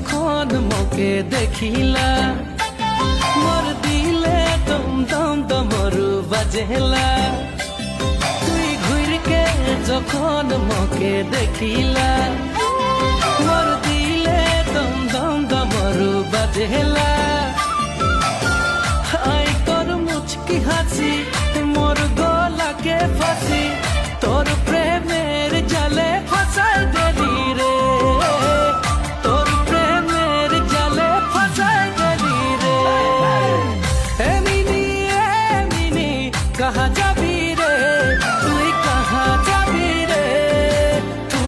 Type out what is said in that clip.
যখন মকে দেখিলা মোর দিলে দম দম দমরু বাজেলা তুই ঘুরকে যখন মকে দেখিলা মোর দিলে দম দম দমরু বাজেলা আই তোর মুচকি হাসি মোর গলাকে ফাঁসি